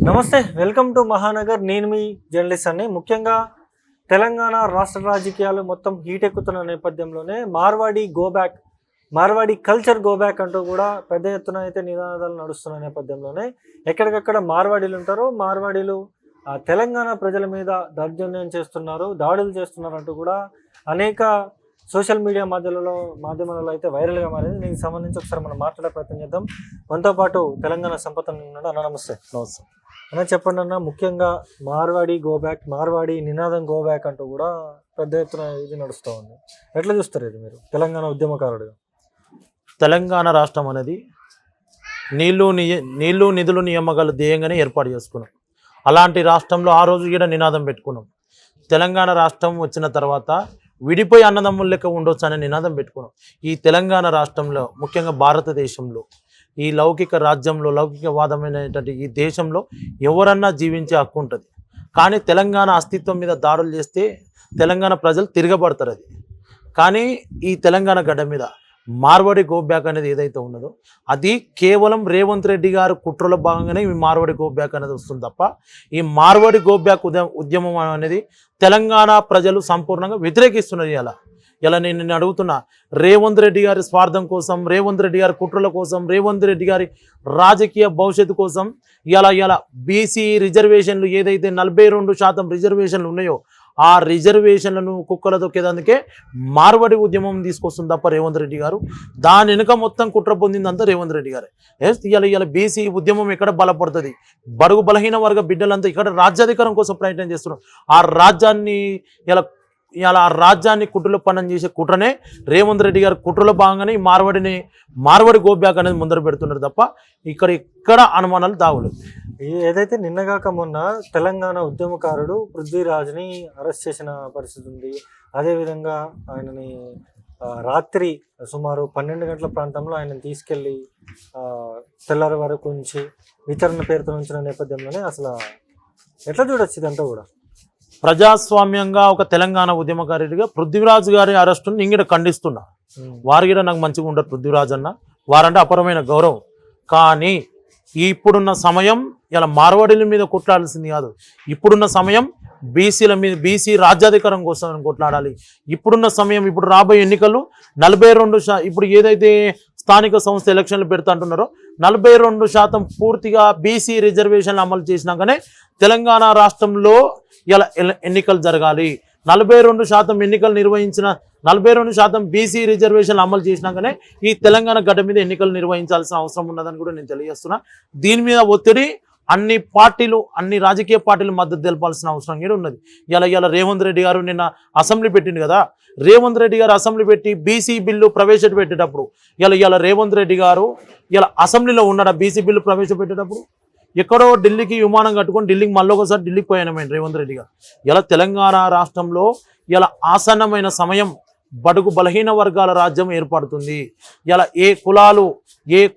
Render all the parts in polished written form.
నమస్తే, welcome to Mahanagar. నేను మీ journalist అని. ముఖ్యంగా తెలంగాణ రాష్ట్ర రాజకీయాలు మొత్తం హీట్ ఎక్కుతున్న నేపథ్యంలోనే మార్వాడి కల్చర్ గో బ్యాక్ అంటూ కూడా పెద్ద ఎత్తున అయితే నినాదాలు నడుస్తున్న నేపథ్యంలోనే ఎక్కడికక్కడ మార్వాడీలు ఉంటారో మార్వాడీలు తెలంగాణ ప్రజల మీద దౌర్జన్యం చేస్తున్నారు, దాడులు చేస్తున్నారు అంటూ కూడా అనేక సోషల్ మీడియా మాధ్యమాలలో అయితే వైరల్గా మారింది. దీనికి సంబంధించి ఒకసారి మనం మాట్లాడే ప్రయత్నం చేద్దాం. మనతో పాటు తెలంగాణ సంపతన్ ఉన్నాడు. అన్న నమస్తే. నమస్తే అన్న, చెప్పండి అన్న. ముఖ్యంగా మార్వాడి నినాదం గో బ్యాక్ అంటూ కూడా పెద్ద ఎత్తున ఇది నడుస్తూ ఉంది. ఎట్లా చూస్తారు ఇది మీరు తెలంగాణ ఉద్యమకారుడుగా? తెలంగాణ రాష్ట్రం అనేది నీళ్లు నిధులు నియామకాలు ధ్యేయంగానే ఏర్పాటు చేసుకున్నాం. అలాంటి రాష్ట్రంలో ఆ రోజు కూడా నినాదం పెట్టుకున్నాం. తెలంగాణ రాష్ట్రం వచ్చిన తర్వాత విడిపోయి అన్నదమ్ముల లెక్క ఉండొచ్చు అనే నినాదం పెట్టుకున్నాం. ఈ తెలంగాణ రాష్ట్రంలో ముఖ్యంగా భారతదేశంలో ఈ లౌకిక రాజ్యంలో లౌకికవాదమైనటువంటి ఈ దేశంలో ఎవరన్నా జీవించే హక్కు ఉంటుంది. కానీ తెలంగాణ అస్తిత్వం మీద దాడులు చేస్తే తెలంగాణ ప్రజలు తిరగబడతారు. అది కానీ ఈ తెలంగాణ గడ్డ మీద మార్వాడి గో బ్యాక్ అనేది ఏదైతే ఉన్నదో అది కేవలం రేవంత్ రెడ్డి గారు కుట్రలో భాగంగానే ఈ మార్వాడి గో బ్యాక్ అనేది వస్తుంది తప్ప ఈ మార్వాడి గో బ్యాక్ ఉద్యమం అనేది తెలంగాణ ప్రజలు సంపూర్ణంగా వ్యతిరేకిస్తున్నారు. ఇలా నేను అడుగుతున్నా, రేవంత్ రెడ్డి గారి స్వార్థం కోసం, రేవంత్ రెడ్డి గారి కుట్రల కోసం, రేవంత్ రెడ్డి గారి రాజకీయ భవిష్యత్తు కోసం ఇలా బీసీ రిజర్వేషన్లు ఏదైతే 42% రిజర్వేషన్లు ఉన్నాయో ఆ రిజర్వేషన్లను కుక్కల దొక్కేదానికే మార్వాడి ఉద్యమం తీసుకొస్తుంది తప్ప రేవంత్ రెడ్డి గారు దాని వెనుక మొత్తం కుట్ర పొందిందంతా రేవంత్ రెడ్డి గారే. ఇలా బీసీ ఉద్యమం ఎక్కడ బలపడుతుంది? బడుగు బలహీన వర్గ బిడ్డలంతా ఇక్కడ రాజ్యాధికారం కోసం ప్రయత్నం చేస్తున్నారు. ఆ రాజ్యాన్ని ఇలా రాజ్యాన్ని కుట్రలో పనం చేసే కుట్రనే రేవంత్ రెడ్డి గారు కుట్రలో భాగంగానే మార్వాడి గో బ్యాక్ అనేది ముందర పెడుతున్నారు తప్ప ఇక్కడ అనుమానాలు దావలేదు. ఏదైతే నిన్నగాక మొన్న తెలంగాణ ఉద్యమకారుడు పృథ్వీరాజ్ని అరెస్ట్ చేసిన పరిస్థితి ఉంది. అదేవిధంగా ఆయనని రాత్రి సుమారు 12 గంటల ప్రాంతంలో ఆయనను తీసుకెళ్ళి తెల్లారి వరకు ఉంచి విచారణ పేరుతో ఉంచిన నేపథ్యంలోనే అసలు ఎట్లా చూడొచ్చు ఇదంతా కూడా? ప్రజాస్వామ్యంగా ఒక తెలంగాణ ఉద్యమకారుడిగా పృథ్వీరాజ్ గారి అరెస్టును ఇంగిట ఖండిస్తున్నా. వారు కూడా నాకు మంచిగా ఉండరు. పృథ్వీరాజ్ అన్న వారంటే అపరమైన గౌరవం. కానీ ఇప్పుడున్న సమయం ఇలా మార్వాడీల మీద కొట్లాడాల్సింది కాదు. ఇప్పుడున్న సమయం బీసీల మీద, బీసీ రాజ్యాధికారం కోసం కొట్లాడాలి. ఇప్పుడున్న సమయం, ఇప్పుడు రాబోయే ఎన్నికలు 42% ఇప్పుడు ఏదైతే స్థానిక సంస్థ ఎలక్షన్లు పెడతా అంటున్నారో 42% పూర్తిగా బీసీ రిజర్వేషన్లు అమలు చేసినాకనే తెలంగాణ రాష్ట్రంలో ఇలా ఎన్నికలు జరగాలి. 42% ఎన్నికలు నిర్వహించిన 42% బీసీ రిజర్వేషన్లు అమలు చేసినాకనే ఈ తెలంగాణ గడ్డ మీద ఎన్నికలు నిర్వహించాల్సిన అవసరం ఉన్నదని కూడా నేను తెలియజేస్తున్నా. దీని మీద ఒత్తిడి అన్ని రాజకీయ పార్టీలు మద్దతు తెలపాల్సిన అవసరం కూడా ఉన్నది. ఇలా రేవంత్ రెడ్డి గారు నిన్న అసెంబ్లీ పెట్టింది కదా. రేవంత్ రెడ్డి గారు అసెంబ్లీ పెట్టి బీసీ బిల్లు ప్రవేశపెట్టేటప్పుడు ఇలా రేవంత్ రెడ్డి గారు ఇలా అసెంబ్లీలో ఉన్నాడు. బీసీ బిల్లు ప్రవేశపెట్టేటప్పుడు ఎక్కడో ఢిల్లీకి విమానం కట్టుకొని ఢిల్లీకి మళ్ళీ ఒకసారి ఢిల్లీకి పోయానమైన రేవంత్ రెడ్డి గారు. ఇలా తెలంగాణ రాష్ట్రంలో ఇలా ఆసన్నమైన సమయం, బడుగు బలహీన వర్గాల రాజ్యం ఏర్పడుతుంది. ఇలా ఏ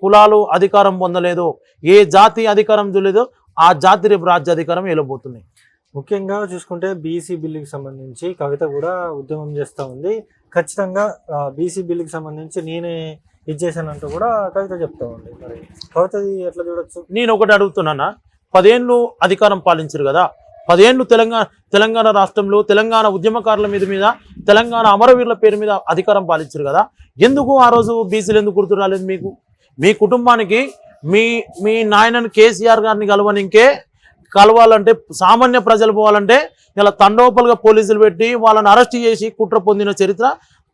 కులాలు అధికారం పొందలేదో, ఏ జాతి అధికారం చూడలేదో ఆ జాతి రేపు రాజ్యాధికారం వెళ్ళబోతుంది. ముఖ్యంగా చూసుకుంటే బీసీ బిల్లుకి సంబంధించి కవిత కూడా ఉద్యమం చేస్తూ ఉంది. ఖచ్చితంగా బీసీ బిల్లుకి సంబంధించి నేనే ఇచ్చేసానంటూ కూడా కవిత చెప్తా ఉంది. మరి కవితది ఎట్లా చూడొచ్చు? నేను ఒకటి అడుగుతున్నానా, 10 ఏళ్ళు అధికారం పాలించారు కదా. 10 ఏళ్ళు తెలంగాణ రాష్ట్రంలో తెలంగాణ ఉద్యమకారుల మీద తెలంగాణ అమరవీరుల పేరు మీద అధికారం పాలించారు కదా. ఎందుకు ఆ రోజు బీసీలు ఎందుకు గుర్తు రాలేదు మీకు? మీ కుటుంబానికి మీ నాయనని కేసీఆర్ గారిని కలవాలంటే, సామాన్య ప్రజలు పోవాలంటే ఇలా తండోపలుగా పోలీసులు పెట్టి వాళ్ళని అరెస్ట్ చేసి కుట్ర పొందిన చరిత్ర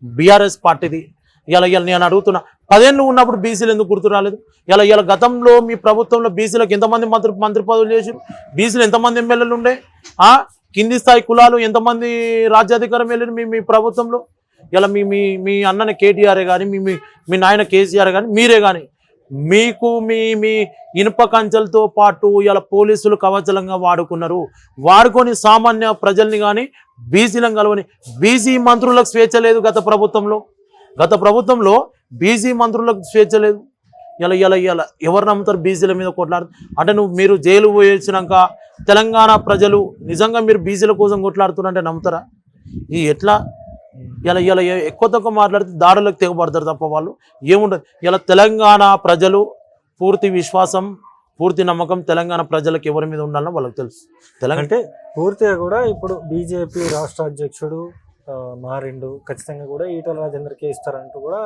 బీఆర్ఎస్ పార్టీది. ఇలా నేను అడుగుతున్నా, 10 ఏళ్ళు ఉన్నప్పుడు బీసీలు ఎందుకు గుర్తు రాలేదు? ఇలా గతంలో మీ ప్రభుత్వంలో బీసీలకు ఎంతమంది మంత్రి పదవులు చేశారు? బీసీలు ఎంతమంది ఎమ్మెల్యేలు ఉండే? కింది స్థాయి కులాలు ఎంతమంది రాజ్యాధికారం వెళ్ళారు మీ ప్రభుత్వంలో? ఇలా మీ అన్నని కేటీఆర్ కానీ మీ నాయన కేసీఆర్ కానీ మీరే కానీ మీకు మీ ఇనుప కంచెలతో పాటు ఇలా పోలీసులు కవచలంగా వాడుకొని సామాన్య ప్రజల్ని కానీ బీసీలను కలవని బీసీ మంత్రులకు స్వేచ్ఛ లేదు. గత ప్రభుత్వంలో బీసీ మంత్రులకు స్వేచ్ఛ లేదు. ఇలా ఎవరు నమ్ముతారు బీసీల మీద కొట్లాడు అంటే? మీరు జైలు పోయేసినాక తెలంగాణ ప్రజలు నిజంగా మీరు బీసీల కోసం కొట్లాడుతున్నారంటే నమ్ముతారా? ఎట్లా? ఇలా ఎక్కువ తక్కువ మాట్లాడితే దాడులకు తెగబడతారు తప్ప వాళ్ళు ఏముండదు. ఇలా తెలంగాణ ప్రజలు పూర్తి విశ్వాసం, పూర్తి నమ్మకం తెలంగాణ ప్రజలకు ఎవరి మీద ఉండాలని వాళ్ళకి తెలుసు. తెలంగాణ అంటే పూర్తిగా కూడా ఇప్పుడు బీజేపీ రాష్ట్ర అధ్యక్షుడు మారిండు, ఖచ్చితంగా కూడా ఈటల రాజేందర్కి ఇస్తారంటూ కూడా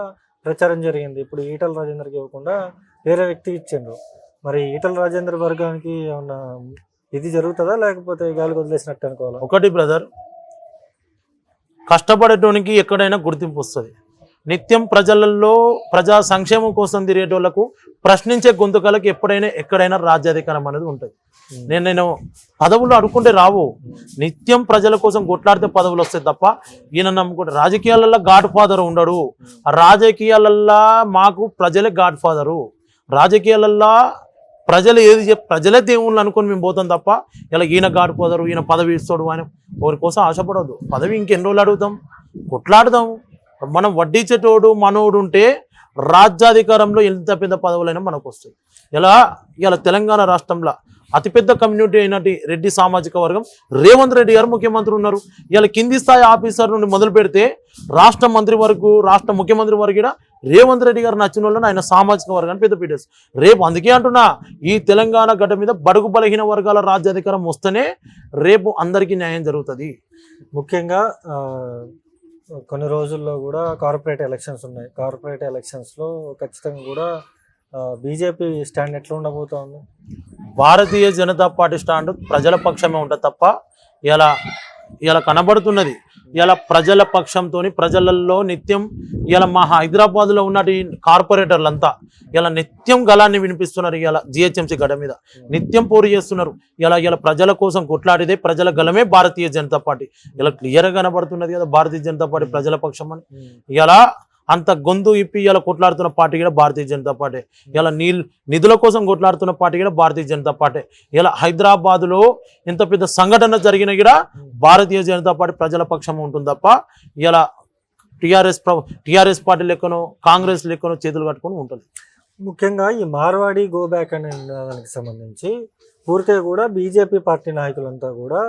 ప్రచారం జరిగింది. ఇప్పుడు ఈటల రాజేందర్కి ఇవ్వకుండా వేరే వ్యక్తికి ఇచ్చిండ్రు. మరి ఈటల రాజేందర్ వర్గానికి ఏమన్నా ఇది జరుగుతుందా, లేకపోతే గాలికి వదిలేసినట్టు అనుకోవాలా? ఒకటి బ్రదర్, కష్టపడేటోనికి ఎక్కడైనా గుర్తింపు వస్తుంది. నిత్యం ప్రజలలో ప్రజా సంక్షేమం కోసం తిరిగేటోళ్లకు, ప్రశ్నించే గొంతుకలకు ఎక్కడైనా రాజ్యాధికారం అనేది ఉంటుంది. నేను పదవులు అడుక్కుంటే రావు, నిత్యం ప్రజల కోసం కొట్లాడితే పదవులు వస్తాయి తప్ప ఈయన నమ్ముకుంటే. రాజకీయాలలో గాడ్ ఫాదర్ ఉండడు, రాజకీయాలల్లో మాకు ప్రజలే గాడ్ ఫాదరు. రాజకీయాలల్లో ప్రజలు ఏది ప్రజలే దేవుళ్ళు అనుకొని మేము పోతాం తప్ప ఇలా ఈయన గాడ్ ఫాదరు, ఈయన పదవి ఇస్తాడు అని ఒకరి కోసం ఆశపడవద్దు. పదవి ఇంకెన్ని రోజులు అడుగుతాం, కొట్లాడదాం. మనం వడ్డించేటోడు మనోడు ఉంటే రాజ్యాధికారంలో ఎంత పెద్ద పదవులైనా మనకు వస్తాయి. ఇలా తెలంగాణ రాష్ట్రంలో అతిపెద్ద కమ్యూనిటీ అయినటి రెడ్డి సామాజిక వర్గం రేవంత్ రెడ్డి గారు ముఖ్యమంత్రి ఉన్నారు. ఇలా కింది స్థాయి ఆఫీసర్ నుండి మొదలు పెడితే రాష్ట్ర మంత్రి వరకు, రాష్ట్ర ముఖ్యమంత్రి వరకు కూడా రేవంత్ రెడ్డి గారు నచ్చిన వాళ్ళని ఆయన సామాజిక వర్గాన్ని పెద్ద పెట్టేసి రేపు అందుకే అంటున్నా, ఈ తెలంగాణ గడ్డ మీద బడుగు బలహీన వర్గాల రాజ్యాధికారం వస్తేనే రేపు అందరికీ న్యాయం జరుగుతుంది. ముఖ్యంగా కొన్ని రోజుల్లో కూడా కార్పొరేట్ ఎలక్షన్స్ ఉన్నాయి. కార్పొరేట్ ఎలక్షన్స్లో ఖచ్చితంగా కూడా బీజేపీ స్టాండ్ ఎట్లా ఉండబోతా ఉంది? భారతీయ జనతా పార్టీ స్టాండ్ ప్రజల పక్షమే ఉంటుంది తప్ప ఇలా కనబడుతున్నది. ఇలా ప్రజల పక్షంతో ప్రజలలో నిత్యం ఇలా మా హైదరాబాద్లో ఉన్నటి కార్పొరేటర్లంతా ఇలా నిత్యం గలాన్ని వినిపిస్తున్నారు. ఇలా జిహెచ్ఎంసీ గడ మీద నిత్యం పోరు చేస్తున్నారు. ఇలా ప్రజల కోసం కొట్లాడితే ప్రజల గలమే భారతీయ జనతా పార్టీ. ఇలా క్లియర్గా కనబడుతున్నది కదా భారతీయ జనతా పార్టీ ప్రజల పక్షం అని. ఇలా అంత గొంతు ఇప్పి ఇలా కొట్లాడుతున్న పార్టీ కూడా భారతీయ జనతా పార్టీ. ఇలా నిధుల కోసం కొట్లాడుతున్న పార్టీ కూడా భారతీయ జనతా పార్టీ. ఇలా హైదరాబాద్లో ఎంత పెద్ద సంఘటన జరిగినా కూడా భారతీయ జనతా పార్టీ ప్రజల పక్షం ఉంటుంది తప్ప ఇలా టీఆర్ఎస్ పార్టీ లెక్కనో కాంగ్రెస్ లెక్కనో చేతులు కట్టుకొని ఉంటుంది. ముఖ్యంగా ఈ మార్వాడి గో బ్యాక్ అనే నినాదానికి సంబంధించి పూర్తిగా కూడా బీజేపీ పార్టీ నాయకులంతా కూడా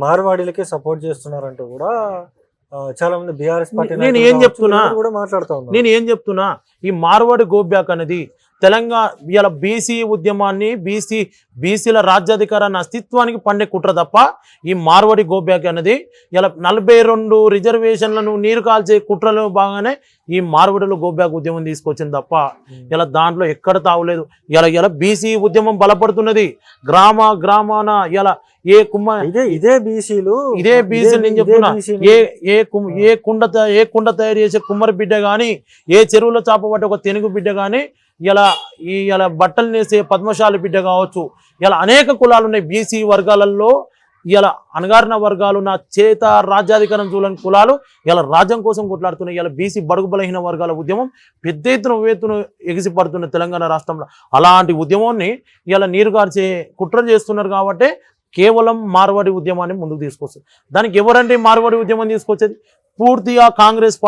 మార్వాడీలకే సపోర్ట్ చేస్తున్నారంటూ కూడా చాలా మంది బీఆర్ఎస్ పార్టీ నేను ఏం చెప్తున్నా ఈ మార్వాడి గో బ్యాక్ అనేది తెలంగాణ ఇలా బీసీ ఉద్యమాన్ని బీసీల రాజ్యాధికారాన్ని అస్తిత్వానికి పండే కుట్ర తప్ప ఈ మార్వాడి గో బ్యాక్ అనేది ఇలా 42 రిజర్వేషన్లను నీరు కాల్చే కుట్రలో భాగంగానే ఈ మార్వాడిలో గో బ్యాక్ ఉద్యమం తీసుకొచ్చింది తప్ప ఇలా దాంట్లో ఎక్కడ తావులేదు. ఇలా బీసీ ఉద్యమం బలపడుతున్నది. గ్రామాన ఇలా ఇదే బీసీలు నేను చెప్తున్నా. ఏ కుండ తయారు చేసే కుమ్మరి బిడ్డ గాని, ఏ చెరువులో చాప పట్టే ఒక తెనుగు బిడ్డ గాని, ఇలా బట్టలు నేసే పద్మశాలి బిడ్డ కావచ్చు, ఇలా అనేక కులాలు ఉన్నాయి బీసీ వర్గాలలో. ఇలా అణగారిన వర్గాలు నా చేత రాజ్యాధికారం చూడని కులాలు ఇలా రాజ్యం కోసం కొట్లాడుతున్నాయి. ఇలా బీసీ బడుగు బలహీన వర్గాల ఉద్యమం పెద్ద ఎత్తున ఎగిసిపడుతున్న తెలంగాణ రాష్ట్రంలో. అలాంటి ఉద్యమాన్ని ఇలా నీరుగార్చే కుట్ర చేస్తున్నారు కాబట్టి కేవలం మార్వాడి ఉద్యమాన్ని ముందుకు తీసుకొస్తుంది. దానికి ఎవరంటే మార్వాడి ఉద్యమం తీసుకొచ్చేది పూర్తిగా కాంగ్రెస్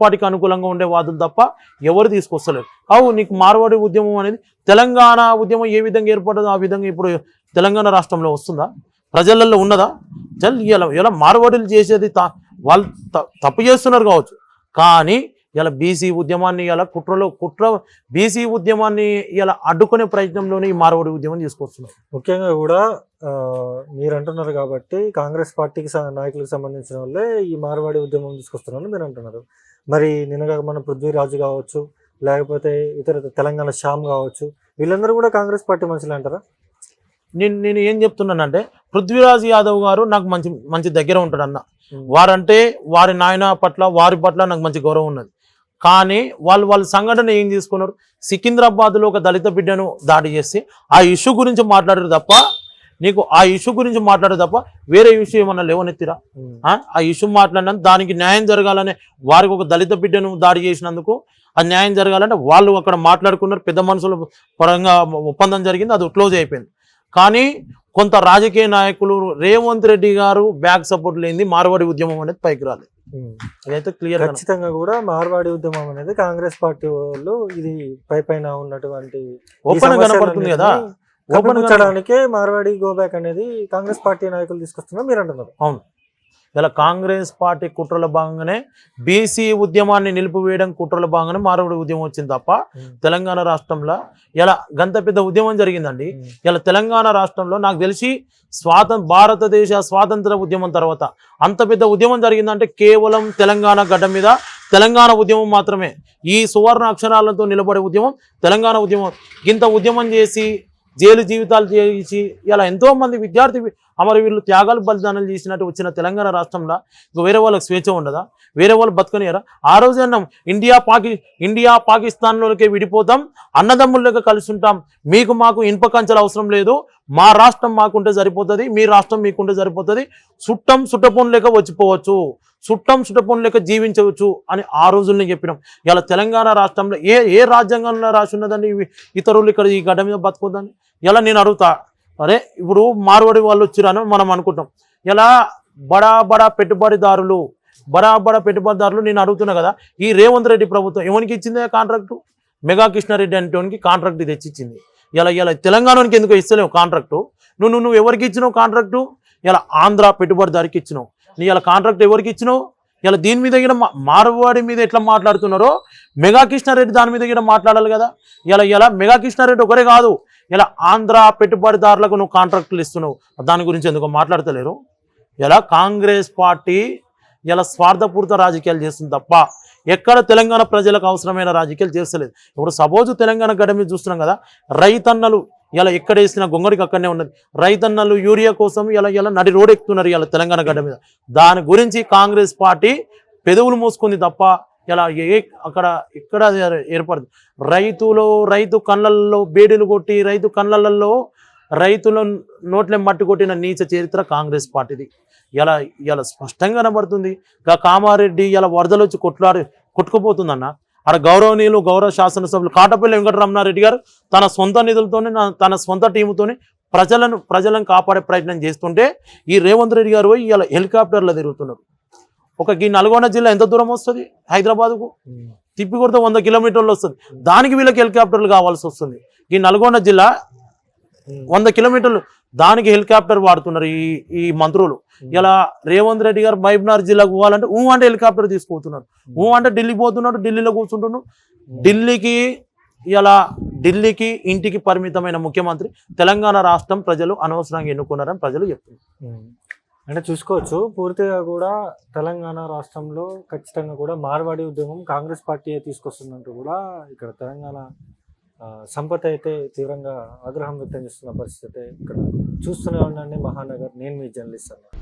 పార్టీకి అనుకూలంగా ఉండే వాదులు తప్ప ఎవరు తీసుకొస్తలేరు. నీకు మార్వాడి ఉద్యమం అనేది తెలంగాణ ఉద్యమం ఏ విధంగా ఏర్పడదో ఆ విధంగా ఇప్పుడు తెలంగాణ రాష్ట్రంలో వస్తుందా? ప్రజలలో ఉన్నదా? ఇలా మార్వాడీలు చేసేది వాళ్ళు తప్పు చేస్తున్నారు కావచ్చు, కానీ ఇలా బీసీ ఉద్యమాన్ని కుట్ర బీసీ ఉద్యమాన్ని ఇలా అడ్డుకునే ప్రయత్నంలోనే ఈ మార్వాడి ఉద్యమం తీసుకొస్తున్నారు. ముఖ్యంగా కూడా మీరు అంటున్నారు కాబట్టి కాంగ్రెస్ పార్టీకి నాయకులకు సంబంధించిన వాళ్ళే ఈ మార్వాడి ఉద్యమం తీసుకొస్తున్నారని మీరు అంటున్నారు. మరి నిన్నగా మన పృథ్వీరాజు కావచ్చు, లేకపోతే ఇతర తెలంగాణ శ్యామ్ కావచ్చు, వీళ్ళందరూ కూడా కాంగ్రెస్ పార్టీ మనుషులు అంటారా? నేను ఏం చెప్తున్నానంటే పృథ్వీరాజ్ యాదవ్ గారు నాకు మంచి దగ్గర ఉంటాడు అన్న. వారంటే వారి వారి పట్ల నాకు మంచి గౌరవం ఉన్నది. కానీ వాళ్ళ సంఘటన ఏం తీసుకున్నారు? సికింద్రాబాద్లో ఒక దళిత బిడ్డను దాడి చేసి ఆ ఇష్యూ గురించి మాట్లాడారు తప్ప వేరే ఇష్యూ ఏమన్నా లేవనెత్తిరా? ఆ ఇష్యూ మాట్లాడినా దానికి న్యాయం జరగాలనే వారికి ఒక దళిత బిడ్డను దాడి చేసినందుకు ఆ న్యాయం జరగాలంటే వాళ్ళు అక్కడ మాట్లాడుకున్నారు. పెద్ద మనుషుల పరంగా ఒప్పందం జరిగింది, అది క్లోజ్ అయిపోయింది. కానీ కొంత రాజకీయ నాయకులు రేవంత్ రెడ్డి గారు బ్యాక్ సపోర్ట్ లేనిది మార్వాడి ఉద్యమం అనేది పైకి రాలేదు. అదైతే క్లియర్. ఖచ్చితంగా కూడా మార్వాడి ఉద్యమం అనేది కాంగ్రెస్ పార్టీ వాళ్ళు ఇది పైన ఉన్నటువంటి ఓపెన్ కనబడుతుంది కదా, ఓపెన్ ఉంచడానికే మార్వాడి గో బ్యాక్ అనేది కాంగ్రెస్ పార్టీ నాయకులు తీసుకొస్తున్నారు మీరు అంటున్నారు. అవును, ఇలా కాంగ్రెస్ పార్టీ కుట్రలో భాగంగానే బీసీ ఉద్యమాన్ని నిలిపివేయడం కుట్రలో భాగంగానే మార్వాడి ఉద్యమం వచ్చింది తప్ప తెలంగాణ రాష్ట్రంలో ఇలా గంత పెద్ద ఉద్యమం జరిగిందండి. ఇలా తెలంగాణ రాష్ట్రంలో నాకు తెలిసి భారతదేశ స్వాతంత్ర ఉద్యమం తర్వాత అంత పెద్ద ఉద్యమం జరిగిందంటే కేవలం తెలంగాణ గడ్డ మీద తెలంగాణ ఉద్యమం మాత్రమే. ఈ సువర్ణ అక్షరాలతో నిలబడే ఉద్యమం తెలంగాణ ఉద్యమం. ఇంత ఉద్యమం చేసి జైలు జీవితాలు చేసి ఇలా ఎంతోమంది విద్యార్థి అమరవీరులు త్యాగాలు బలిదానాలు చేసినట్టు వచ్చిన తెలంగాణ రాష్ట్రంలో ఇంకా వేరే వాళ్ళకి స్వేచ్ఛ ఉండదా? వేరే వాళ్ళు బతకనియరా? ఆ రోజు అన్నాం ఇండియా పాకిస్తాన్లోకే విడిపోతాం, అన్నదమ్ముల్లోకి కలిసి ఉంటాం, మీకు మాకు ఇనుప కంచెలు అవసరం లేదు, మా రాష్ట్రం మాకుంటే సరిపోతుంది, మీ రాష్ట్రం మీకుంటే సరిపోతుంది, సుట్టపొన్ లేక వచ్చిపోవచ్చు, సుట్టపొన్ లేక జీవించవచ్చు అని ఆ రోజుల్ని చెప్పినాం. ఇలా తెలంగాణ రాష్ట్రంలో ఏ రాజ్యాంగంలో రాసి ఉన్నదండి ఇతరులు ఇక్కడ ఈ గడ్డ మీద బతుకుద్దని? ఇలా నేను అడుగుతా, అరే ఇప్పుడు మార్వాడి వాళ్ళు వచ్చిరాను మనం అనుకుంటాం, ఇలా బడా పెట్టుబడిదారులు నేను అడుగుతున్నా కదా, ఈ రేవంత్ రెడ్డి ప్రభుత్వం ఎవరికి ఇచ్చిందే కాంట్రాక్టు? మెగా కృష్ణారెడ్డి అంటే కాంట్రాక్ట్ తెచ్చిచ్చింది. ఇలా తెలంగాణకి ఎందుకు ఇస్తలేవు కాంట్రాక్టు? నువ్వు ఎవరికి ఇచ్చినావు కాంట్రాక్టు? ఇలా ఆంధ్ర పెట్టుబడిదారికి ఇచ్చినావు. నీ ఇలా కాంట్రాక్ట్ ఎవరికి ఇచ్చినావు? ఇలా దీని మీద కూడా మార్వాడి మీద ఎట్లా మాట్లాడుతున్నారో మెగా కృష్ణారెడ్డి దాని మీద కూడా మాట్లాడాలి కదా. ఇలా మెగా కృష్ణారెడ్డి ఒకరే కాదు, ఇలా ఆంధ్ర పెట్టుబడిదారులకు నువ్వు కాంట్రాక్టులు ఇస్తున్నావు, దాని గురించి ఎందుకు మాట్లాడతలేరు? ఇలా కాంగ్రెస్ పార్టీ ఇలా స్వార్థపూరిత రాజకీయాలు చేస్తుంది తప్ప ఎక్కడ తెలంగాణ ప్రజలకు అవసరమైన రాజకీయాలు చేస్తలేదు. ఇప్పుడు సపోజ్ తెలంగాణ గడ్డ మీద చూస్తున్నాం కదా, రైతన్నలు ఇలా ఎక్కడ వేసిన గొంగడికి అక్కడనే ఉన్నది. రైతన్నలు యూరియా కోసం ఇలా నడి రోడ్ ఎక్కుతున్నారు ఇలా తెలంగాణ గడ్డ మీద. దాని గురించి కాంగ్రెస్ పార్టీ పెదవులు మూసుకుంది తప్ప ఇలా అక్కడ ఇక్కడ ఏర్పడదు. రైతు కళ్ళల్లో బేడీలు కొట్టి రైతుల నోట్లే మట్టి కొట్టిన నీచ చరిత్ర కాంగ్రెస్ పార్టీది. ఇలా స్పష్టంగా కనబడుతుంది. కామారెడ్డి ఇలా వరదలు వచ్చి కొట్టుకుపోతుందన్న. అక్కడ గౌరవ శాసనసభ్యులు కాటపల్లి వెంకటరమణారెడ్డి గారు తన సొంత నిధులతోనే తన సొంత టీముతోనే ప్రజలను కాపాడే ప్రయత్నం చేస్తుంటే ఈ రేవంత్ రెడ్డి గారు పోయి ఇలా హెలికాప్టర్లో తిరుగుతున్నారు. ఈ నల్గొండ జిల్లా ఎంత దూరం వస్తుంది హైదరాబాద్కు? తిప్పి కొడితే 100 కిలోమీటర్లు వస్తుంది. దానికి వీళ్ళకి హెలికాప్టర్లు కావాల్సి వస్తుంది. ఈ నల్గొండ జిల్లా 100 కిలోమీటర్లు, దానికి హెలికాప్టర్ వాడుతున్నారు ఈ మంత్రులు. ఇలా రేవంత్ రెడ్డి గారు మహబూబ్నగర్ జిల్లాకు పోవాలంటే అంటే హెలికాప్టర్ తీసుకుపోతున్నారు. అంటే ఢిల్లీకి పోతున్నాడు, ఢిల్లీలో కూర్చుంటున్నాడు. ఢిల్లీకి ఇంటికి పరిమితమైన ముఖ్యమంత్రి తెలంగాణ రాష్ట్రం ప్రజలు అనవసరంగా ఎన్నుకున్నారని ప్రజలు చెప్తున్నారు. అంటే చూసుకోవచ్చు, పూర్తిగా కూడా తెలంగాణ రాష్ట్రంలో ఖచ్చితంగా కూడా మార్వాడి ఉద్యమం కాంగ్రెస్ పార్టీ తీసుకొస్తుందంటూ కూడా ఇక్కడ తెలంగాణ సంపత్ అయితే తీవ్రంగా ఆగ్రహం వ్యక్తం చేస్తున్న పరిస్థితి ఇక్కడ చూస్తూనే ఉండండి. మహానగర్, నేను మీ జర్నలిస్ట్ అన్న.